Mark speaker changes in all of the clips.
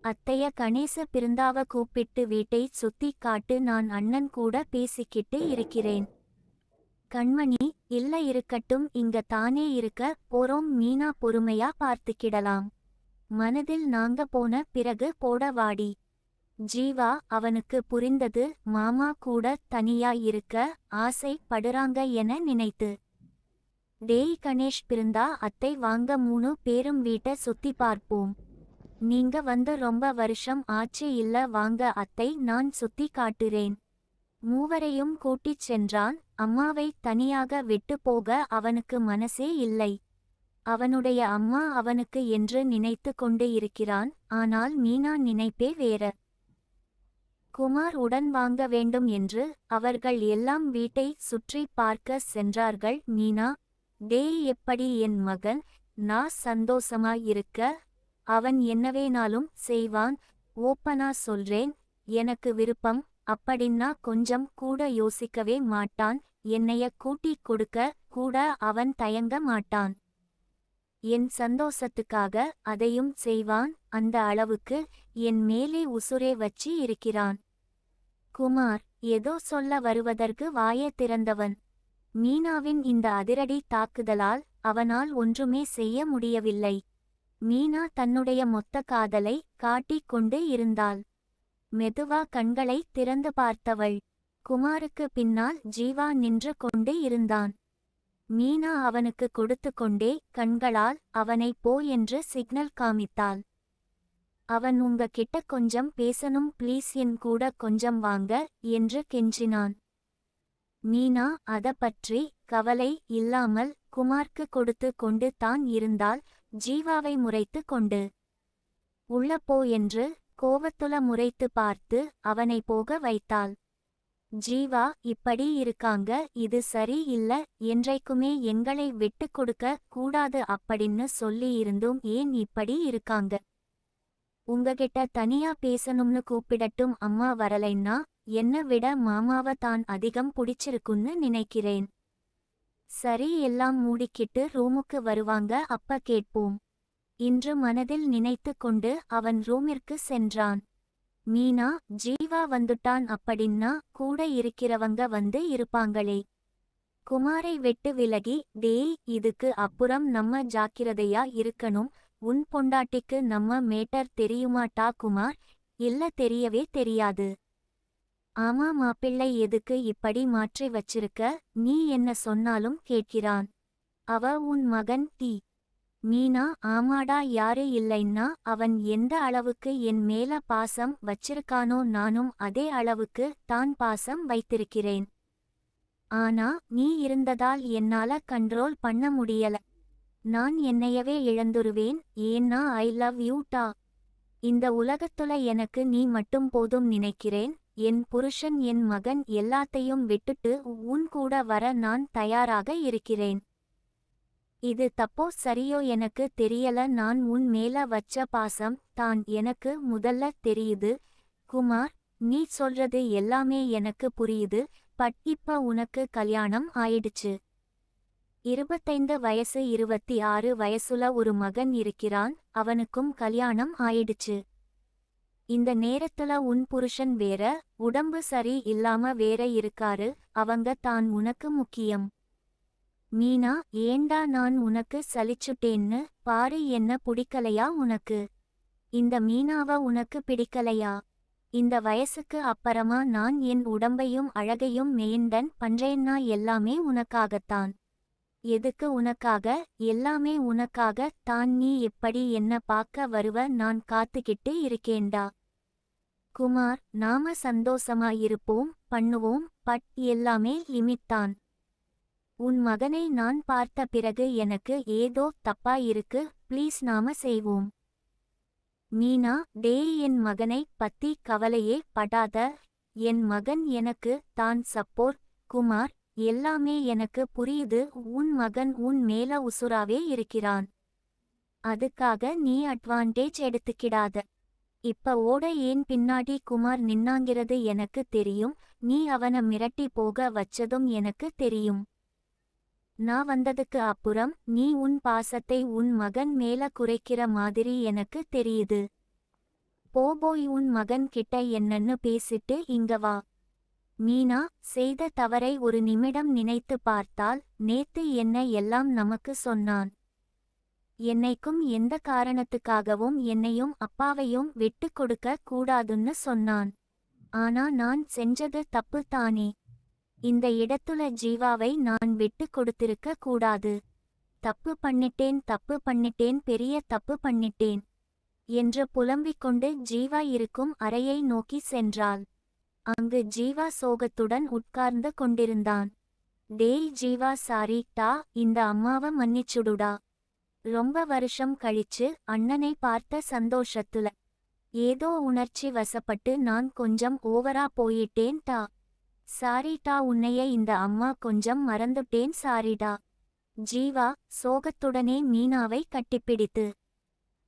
Speaker 1: அத்தைய கணேச பிருந்தாவ கூப்பிட்டு வீட்டை சுத்தி காட்டு, நான் அண்ணன் கூட பேசிக்கிட்டு இருக்கிறேன். கண்மணி, இல்ல இருக்கட்டும், இங்க தானே இருக்க போறோம் மீனா, பொறுமையா பார்த்துக்கிடலாம். மனதில் நாங்க போன பிறகு போட வாடி. ஜீவா அவனுக்கு புரிந்தது, மாமா கூட தனியா இருக்க ஆசை படுறாங்க என நினைத்து. டேய் கணேஷ் பிருந்தா, அத்தை வாங்க, 3 பேரும் வீட்டை சுத்தி பார்ப்போம். நீங்க வந்து ரொம்ப வருஷம் ஆச்சு இல்ல, வாங்க அத்தை, நான் சுத்தி காட்டுறேன். மூவரையும் கூட்டிச் சென்றான். அம்மாவை தனியாக விட்டு போக அவனுக்கு மனசே இல்லை. அவனுடைய அம்மா அவனுக்கு என்று நினைத்து கொண்டு இருக்கிறான். ஆனால் மீனா நினைப்பே வேற. குமார் உடன் வாங்க வேண்டும் என்று அவர்கள் எல்லாம் வீட்டை சுற்றி பார்க்க சென்றார்கள். மீனா, டேய் எப்படி என் மகன், நான் சந்தோஷமா இருக்க, அவன் என்னவேனாலும் செய்வான், ஓப்பனா சொல்றேன், எனக்கு விருப்பம் அப்படின்னா கொஞ்சம் கூட யோசிக்கவே மாட்டான். என்னைய கூட்டி கொடுக்க கூட அவன் தயங்க மாட்டான். என் சந்தோஷத்துக்காக அதையும் செய்வான். அந்த அளவுக்கு என் மேலே உசுரே வச்சு இருக்கிறான். குமார் ஏதோ சொல்ல வருவதற்கு வாயே திறந்தவன். மீனாவின் இந்த அதிரடி தாக்குதலால் அவனால் ஒன்றுமே செய்ய முடியவில்லை. மீனா தன்னுடைய மொத்த காதலை காட்டிக் கொண்டு இருந்தாள். மெதுவா கண்களை திறந்து பார்த்தவள். குமாருக்கு பின்னால் ஜீவா நின்று கொண்டு இருந்தான். மீனா அவனுக்கு கொடுத்து கொண்டே கண்களால் அவனை போ என்று சிக்னல் காமித்தாள். அவன் உங்க கிட்ட கொஞ்சம் பேசணும் ப்ளீஸ், என் கூட கொஞ்சம் வாங்க என்று கெஞ்சினான். மீனா அத பற்றி கவலை இல்லாமல் குமார்க்கு கொடுத்து கொண்டு தான் இருந்தாள். ஜீவாவை முறைத்து கொண்டு உள்ள போ என்று கோவத்துல முறைத்து பார்த்து அவனை போக வைத்தாள். ஜீவா, இப்படி இருக்காங்க, இது சரி இல்ல, என்றைக்குமே எங்களை விட்டு கொடுக்க கூடாது அப்படின்னு சொல்லி இருந்தும் ஏன் இப்படி இருக்காங்க? உங்ககிட்ட தனியா பேசணும்னு கூப்பிடட்டும்? அம்மா வரலைன்னா என்ன விட மாமாவ தான் அதிகம் பிடிச்சிருக்குன்னு நினைக்கிறேன். சரி, எல்லாம் மூடிக்கிட்டு ரூமுக்கு வருவாங்க, அப்ப கேட்போம். இன்று மனதில் நினைத்து கொண்டு அவன் ரூமிற்கு சென்றான். மீனா, ஜீவா வந்துட்டான் அப்படின்னா கூட இருக்கிறவங்க வந்து இருப்பாங்களே. குமாரை விட்டு விலகி, டேய், இதுக்கு அப்புறம் நம்ம ஜாக்கிரதையா இருக்கணும். உன் பொண்டாட்டிக்கு நம்ம மேட்டர் தெரியுமாட்டா குமார்? இல்ல, தெரியவே தெரியாது. ஆமா மாப்பிள்ளை, எதுக்கு இப்படி மாற்றி வச்சிருக்க? நீ என்ன சொன்னாலும் கேட்கிறான். அவ உன் மகன் டி. மீனா, ஆமாடா, யாரு இல்லைன்னா அவன் எந்த அளவுக்கு என் மேல பாசம் வச்சிருக்கானோ நானும் அதே அளவுக்கு தான் பாசம் வைத்திருக்கிறேன். ஆனா நீ இருந்ததால் என்னால கண்ட்ரோல் பண்ண முடியல. நான் என்னையவே இழந்துருவேன். ஏன்னா ஐ லவ் யூ டா. இந்த உலகத்துல எனக்கு நீ மட்டும் போதும் நினைக்கிறேன். என் புருஷன், என் மகன் எல்லாத்தையும் விட்டுட்டு உன் கூட வர நான் தயாராக இருக்கிறேன். இது தப்போ சரியோ எனக்கு தெரியல. நான் உன் மேல வச்ச பாசம் தான் எனக்கு முதல்ல தெரியுது. குமார், நீ சொல்றது எல்லாமே எனக்கு புரியுது. பட் இப்ப உனக்கு கல்யாணம் ஆயிடுச்சு. 25 வயசு, 26 வயசுல ஒரு மகன் இருக்கிறான். அவனுக்கும் கல்யாணம் ஆயிடுச்சு. இந்த நேரத்துல உன் புருஷன் வேற உடம்பு சரி இல்லாம வேற இருக்காரு. அவங்க தான் உனக்கு முக்கியம். மீனா, ஏண்டா நான் உனக்கு சலிச்சுட்டேன்னு பாரு. என்ன பிடிக்கலையா உனக்கு? இந்த மீனாவ உனக்கு பிடிக்கலையா? இந்த வயசுக்கு அப்புறமா நான் என் உடம்பையும் அழகையும் மெயின்டன் பண்றேன்னா எல்லாமே உனக்காகத்தான். எதுக்கு உனக்காக? எல்லாமே உனக்காக தான். நீ எப்படி என்ன பார்க்க வருவ? நான் காத்துக்கிட்டு இருக்கேன்டா. குமார், நாம சந்தோஷமா இருப்போம், பண்ணுவோம். பட் எல்லாமே லிமிட். உன் மகனை நான் பார்த்த பிறகு எனக்கு ஏதோ தப்பா இருக்கு. ப்ளீஸ், நாம செய்வோம். மீனா, டேய், என் மகனை பத்தி கவலையே படாத. என் மகன் எனக்கு தான் சப்போர்ட். குமார், எல்லாமே எனக்கு புரியுது. உன் மகன் உன் மேல உசுராவே இருக்கிறான். அதுக்காக நீ அட்வான்டேஜ் எடுத்துக்கிடாத. இப்ப ஓட ஏன் பின்னாடி குமார் நின்னாங்கிறது எனக்கு தெரியும். நீ அவனை மிரட்டி போக வச்சதும் எனக்கு தெரியும். நான் வந்ததுக்கு அப்புறம் நீ உன் பாசத்தை உன் மகன் மேல குறைக்கிற மாதிரி எனக்கு தெரியுது. போய் உன் மகன் கிட்ட என்னன்னு பேசிட்டு இங்க வா. மீனா, செய்த தவறை ஒரு நிமிடம் நினைத்து பார்த்தால், நேத்து என்ன எல்லாம் நமக்கு சொன்னான். என்னைக்கும் எந்த காரணத்துக்காகவும் என்னையும் அப்பாவையும் விட்டு கொடுக்க கூடாதுன்னு சொன்னான். ஆனா நான் செஞ்சது தப்பு தானே. இந்த இடத்துல ஜீவாவை நான் விட்டு கொடுத்திருக்க கூடாது. தப்பு பண்ணிட்டேன், பெரிய தப்பு பண்ணிட்டேன் என்று புலம்பிக் கொண்டு ஜீவா இருக்கும் அறையை நோக்கி சென்றாள். அங்கு ஜீவா சோகத்துடன் உட்கார்ந்து கொண்டிருந்தான். டேய் ஜீவா, சாரி டா, இந்த அம்மாவ மன்னிச்சுடுடா. ரொம்ப வருஷம் கழிச்சு அண்ணனை பார்த்த சந்தோஷத்துல ஏதோ உணர்ச்சி வசப்பட்டு நான் கொஞ்சம் ஓவரா போயிட்டேன் டா. சாரி டா, உன்னைய இந்த அம்மா கொஞ்சம் மறந்துட்டேன், சாரிடா. ஜீவா சோகத்துடனே மீனாவை கட்டிப்பிடித்து,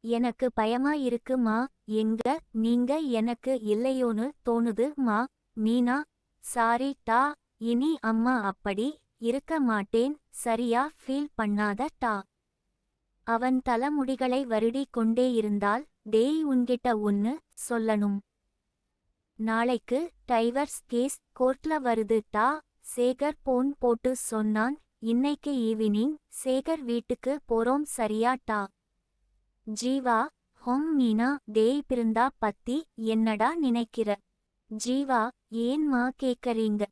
Speaker 1: எனக்கு பயமா இருக்கு மா. எங்க நீங்க எனக்கு இல்லையோன்னு தோணுது மா. மீனா, சாரி டா, இனி அம்மா அப்படி இருக்க மாட்டேன், சரியா ஃபீல் பண்ணாத டா. அவன் தலைமுடிகளை வருடி கொண்டே இருந்தால், டேய் உன்கிட்ட ஒன்னு சொல்லணும். நாளைக்கு டைவர்ஸ் கேஸ் கோர்ட்ல வருது டா. சேகர் போன் போட்டு சொன்னான். இன்னைக்கு ஈவினிங் சேகர் வீட்டுக்கு போறோம், சரியா டா. ஜீவா, மீனா, டேய் பிருந்தா பத்தி என்னடா நினைக்கிற? ஜீவா, ஏன்மா கேக்கறீங்க?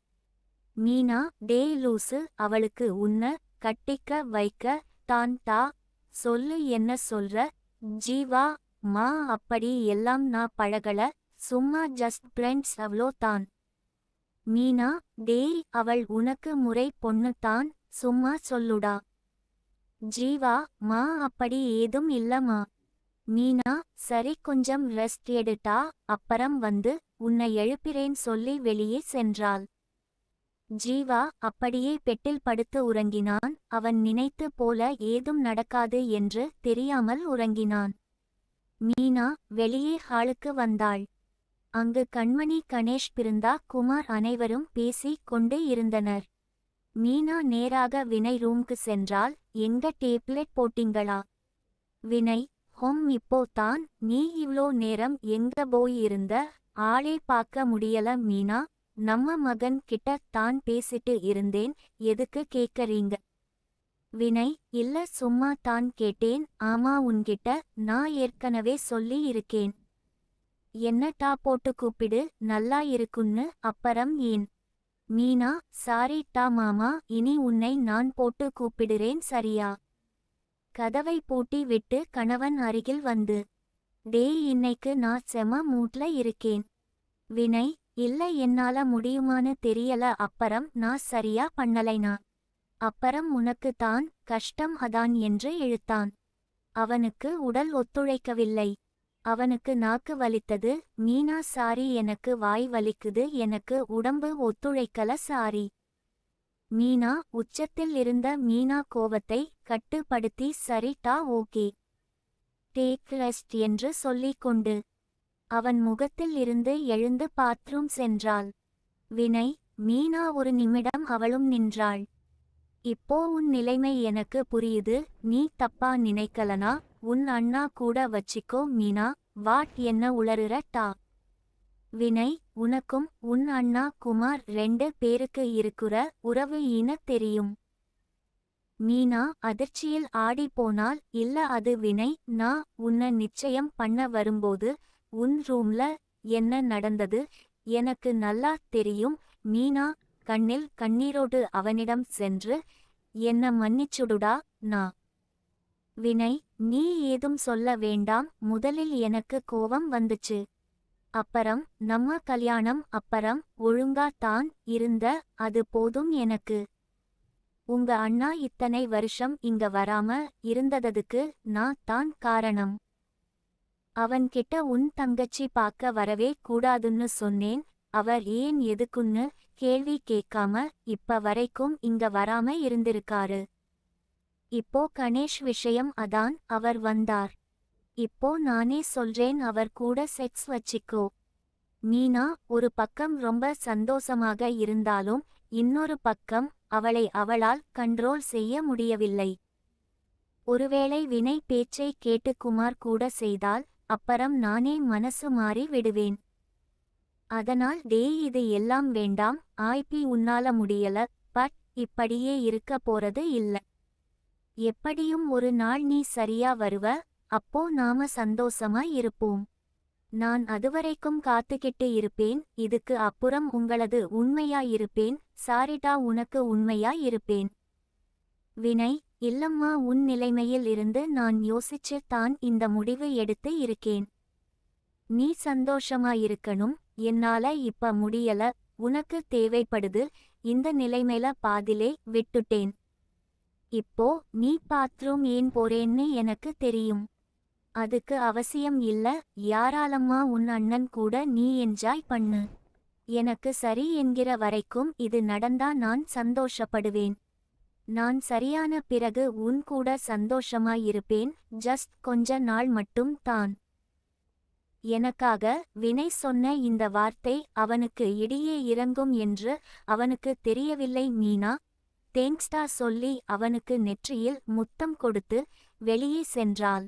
Speaker 1: மீனா, டேய் லூசு, அவளுக்கு உன்ன கட்டிக்க வைக்க தான் டா. சொல்லு, என்ன சொல்ற? ஜீவா, மா அப்படி எல்லாம் நான் பழகல, சும்மா ஜஸ்ட் ஃப்ரெண்ட்ஸ் அவ்ளோ தான். மீனா, டேய் அவள் உனக்கு முறை பொண்ணு தான், சும்மா சொல்லுடா. ஜீவா, மா அப்படி ஏதும் இல்லம்மா. மீனா, சரி கொஞ்சம் ரெஸ்ட் எடுட்டா, அப்புறம் வந்து உன்னை எழுப்பிறேன் சொல்லி வெளியே சென்றாள். ஜீவா அப்படியே பெட்டில் படுத்து உறங்கினான். அவன் நினைத்து போல ஏதும் நடக்காது என்று தெரியாமல் உறங்கினான். மீனா வெளியே ஹாலுக்கு வந்தாள். அங்கு கண்மணி, கணேஷ், பிருந்தா, குமார் அனைவரும் பேசிக் கொண்டு இருந்தனர். மீனா நேராக வினய் ரூம்க்கு சென்றாள். எங்க டேப்லெட் போட்டிங்களா? வினய், இப்போ தான். நீ இவ்ளோ நேரம் எங்க போய் இருந்த? ஆளே பார்க்க முடியல மீனா. நம்ம மகன் கிட்ட தான் பேசிட்டு இருந்தேன், எதுக்கு கேக்கறீங்க? வினய், இல்ல சும்மா தான் கேட்டேன். ஆமா, உன்கிட்ட நான் ஏற்கனவே சொல்லி இருக்கேன். என்ன டா போட்டு கூப்பிடு, நல்லா இருக்குன்னு. அப்புறம் ஏன்? மீனா, சாரி டா மாமா, இனி உன்னை நான் போட்டு கூப்பிடுறேன், சரியா? கதவை பூட்டி விட்டு கணவன் அருகில் வந்து, டேய் இன்னைக்கு நான் செம மூட்ல இருக்கேன். வினய், இல்ல என்னால முடியுமான்னு தெரியல, அப்புறம் நான் சரியா பண்ணலைனா அப்புறம் உனக்கு தான் கஷ்டம் அதான் என்று இழுத்தான். அவனுக்கு உடல் ஒத்துழைக்கவில்லை. அவனுக்கு நாக்கு வலித்தது. மீனா, சாரி, எனக்கு வாய் வலிக்குது, எனக்கு உடம்பு ஒத்துழைக்கல, சாரி. மீனா உச்சத்தில் இருந்த மீனா கோவத்தை கட்டுப்படுத்தி, சரி டா, ஓகே, டேக் ரெஸ்ட் என்று சொல்லிக் கொண்டு அவன் முகத்தில் இருந்து எழுந்து பாத்ரூம் சென்றாள். வினய், மீனா ஒரு நிமிடம் அவளும் நின்றாள். இப்போ உன் நிலைமை எனக்கு புரியுது, நீ தப்பா நினைக்கலனா உன் அண்ணா கூட வச்சிக்கோ மீனா. வாட் என்ன உளறுற டா? வினய், உனக்கும் உன் அண்ணா குமார் 2 பேருக்கு இருக்குற உறவு ஈன தெரியும். மீனா அதிர்ச்சியில் ஆடி போனால், இல்ல அது வினய், நான் உன்னை நிச்சயம் பண்ண வரும்போது உன் ரூம்ல என்ன நடந்தது எனக்கு நல்லா தெரியும். மீனா கண்ணில் கண்ணீரோடு அவனிடம் சென்று, என்ன மன்னிச்சுடுடா நான். வினய், நீ ஏதும் சொல்ல வேண்டாம். முதலில் எனக்கு கோவம் வந்துச்சு, அப்புறம் நம்ம கல்யாணம், அப்புறம் ஒழுங்கா தான் இருந்த, அது போதும் எனக்கு. உங்க அண்ணா இத்தனை வருஷம் இங்க வராம இருந்ததுக்கு நான் தான் காரணம். அவன்கிட்ட உன் தங்கச்சி பார்க்க வரவே கூடாதுன்னு சொன்னேன். அவர் ஏன் எதுக்குன்னு கேள்வி கேட்காம இப்ப வரைக்கும் இங்க வராம இருந்திருக்காரு. இப்போ கணேஷ் விஷயம், அதான் அவர் வந்தார். இப்போ நானே சொல்றேன், அவர் கூட செக்ஸ் வச்சிக்கோ. மீனா ஒரு பக்கம் ரொம்ப சந்தோஷமாக இருந்தாலும் இன்னொரு பக்கம் அவளை அவளால் கண்ட்ரோல் செய்ய முடியவில்லை. ஒருவேளை வினய் பேச்சை கேட்டு குமார் கூட செய்தால் அப்பறம் நானே மனசு மாறி விடுவேன். அதனால் டேய் இது எல்லாம் வேண்டாம் ஆய்பி உன்னால முடியல. பட் இப்படியே இருக்க போறது இல்ல. எப்படியும் ஒரு நாள் நீ சரியா வருவ. அப்போ நாம சந்தோஷமா இருப்போம். நான் அதுவரைக்கும் காத்துக்கிட்டு இருப்பேன். இதுக்கு அப்புறம் உங்களது உண்மையா இருப்பேன். சாரிடா உனக்கு உண்மையா இருப்பேன். வினய்: இல்லம்மா உன் நிலைமையில் இருந்து நான் யோசிச்சு தான் இந்த முடிவு எடுத்து இருக்கேன். நீ சந்தோஷமா இருக்கணும். என்னால இப்ப முடியல. உனக்கு தேவைப்படுது. இந்த நிலைமையில பாதிலே விட்டுட்டேன். இப்போ நீ பாத்ரூம் ஏன் போறேன்னு எனக்கு தெரியும். அதுக்கு அவசியம் இல்ல. யாராலம்மா உன் அண்ணன் கூட நீ என்ஜாய் பண்ணு. எனக்கு சரி என்கிற வரைக்கும் இது நடந்தா நான் சந்தோஷப்படுவேன். நான் சரியான பிறகு உன் கூட சந்தோஷமா இருப்பேன். ஜஸ்ட் கொஞ்ச நாள் மட்டும் தான். எனக்காக வினய் சொன்ன இந்த வார்த்தை அவனுக்கு இடியே இறங்கும் என்று அவனுக்கு தெரியவில்லை. மீனா தேங்க்ஸ்டா சொல்லி அவனுக்கு நெற்றியில் முத்தம் கொடுத்து வெளியே சென்றாள்.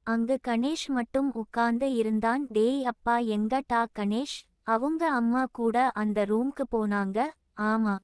Speaker 1: அங்கு கணேஷ் மட்டும் உட்கார்ந்து இருந்தான். டேய் அப்பா எங்க டா கணேஷ்? அவங்க அம்மா கூட அந்த ரூம்க்கு போனாங்க. ஆமா.